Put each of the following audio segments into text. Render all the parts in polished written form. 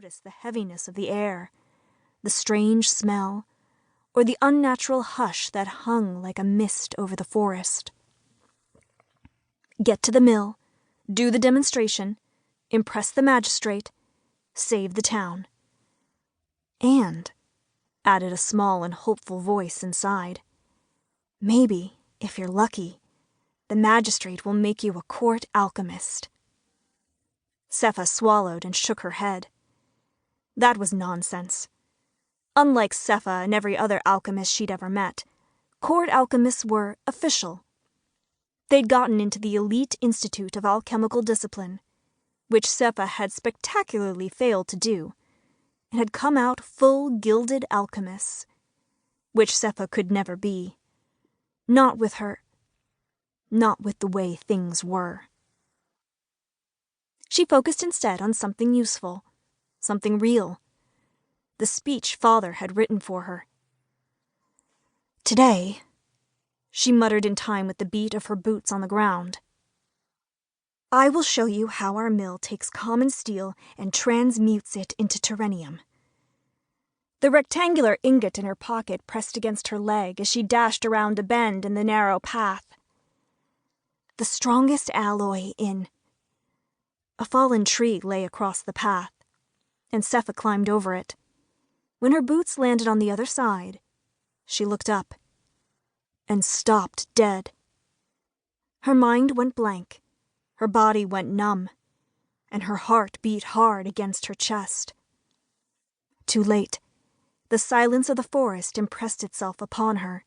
notice the heaviness of the air, the strange smell, or the unnatural hush that hung like a mist over the forest. Get to the mill, do the demonstration, impress the magistrate, save the town. And, added a small and hopeful voice inside, maybe, if you're lucky, the magistrate will make you a court alchemist. Sepha swallowed and shook her head. That was nonsense. Unlike Sepha and every other alchemist she'd ever met, court alchemists were official. They'd gotten into the elite institute of alchemical discipline, which Sepha had spectacularly failed to do, and had come out full gilded alchemists, which Sepha could never be. Not with the way things were. She focused instead on something useful, something real. The speech Father had written for her. Today, she muttered in time with the beat of her boots on the ground, I will show you how our mill takes common steel and transmutes it into terrenium. The rectangular ingot in her pocket pressed against her leg as she dashed around a bend in the narrow path. The strongest alloy in... A fallen tree lay across the path, and Sepha climbed over it. When her boots landed on the other side, she looked up and stopped dead. Her mind went blank, her body went numb, and her heart beat hard against her chest. Too late, the silence of the forest impressed itself upon her.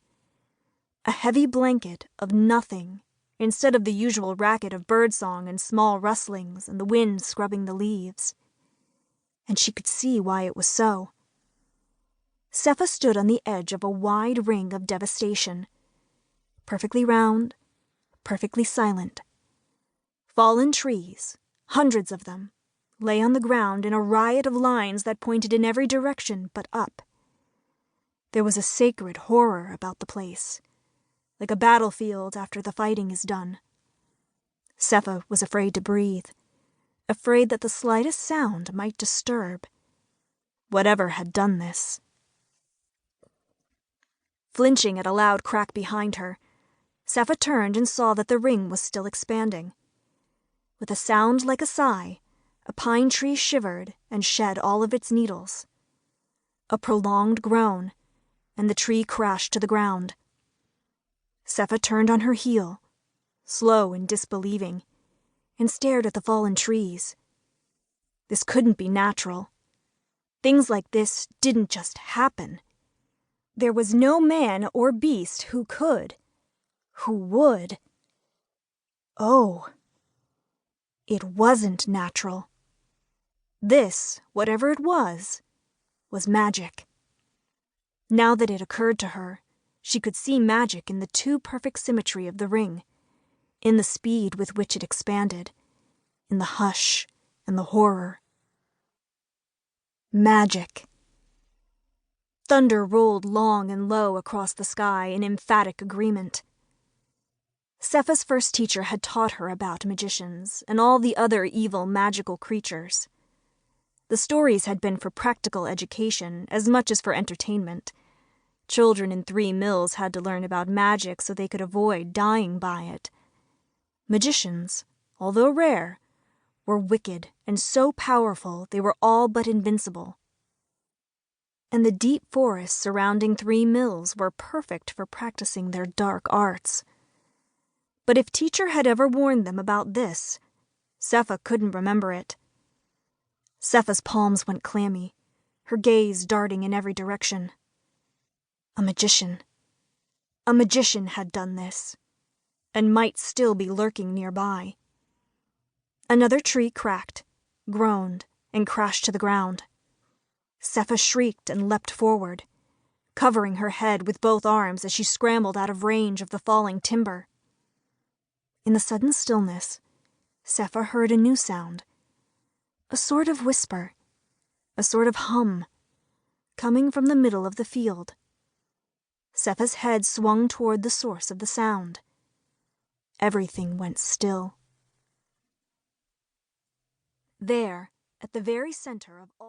A heavy blanket of nothing instead of the usual racket of birdsong and small rustlings and the wind scrubbing the leaves. And she could see why it was so. Sepha stood on the edge of a wide ring of devastation, perfectly round, perfectly silent. Fallen trees, hundreds of them, lay on the ground in a riot of lines that pointed in every direction but up. There was a sacred horror about the place, like a battlefield after the fighting is done. Sepha was afraid to breathe, afraid that the slightest sound might disturb whatever had done this. Flinching at a loud crack behind her, Sepha turned and saw that the ring was still expanding. With a sound like a sigh, a pine tree shivered and shed all of its needles. A prolonged groan, and the tree crashed to the ground. Sepha turned on her heel, slow and disbelieving, and stared at the fallen trees. This couldn't be natural. Things like this didn't just happen. There was no man or beast who could, who would. Oh, it wasn't natural. This, whatever it was magic. Now that it occurred to her, she could see magic in the too perfect symmetry of the ring, in the speed with which it expanded, in the hush and the horror. Magic. Thunder rolled long and low across the sky in emphatic agreement. Sepha's first teacher had taught her about magicians and all the other evil magical creatures. The stories had been for practical education as much as for entertainment. Children in 3 mills had to learn about magic so they could avoid dying by it. Magicians, although rare, were wicked and so powerful they were all but invincible. And the deep forests surrounding 3 mills were perfect for practicing their dark arts. But if teacher had ever warned them about this, Sepha couldn't remember it. Sepha's palms went clammy, her gaze darting in every direction. A magician. A magician had done this, and might still be lurking nearby. Another tree cracked, groaned, and crashed to the ground. Sepha shrieked and leapt forward, covering her head with both arms as she scrambled out of range of the falling timber. In the sudden stillness, Sepha heard a new sound, a sort of whisper, a sort of hum, coming from the middle of the field. Sepha's head swung toward the source of the sound. Everything went still. There, at the very center of all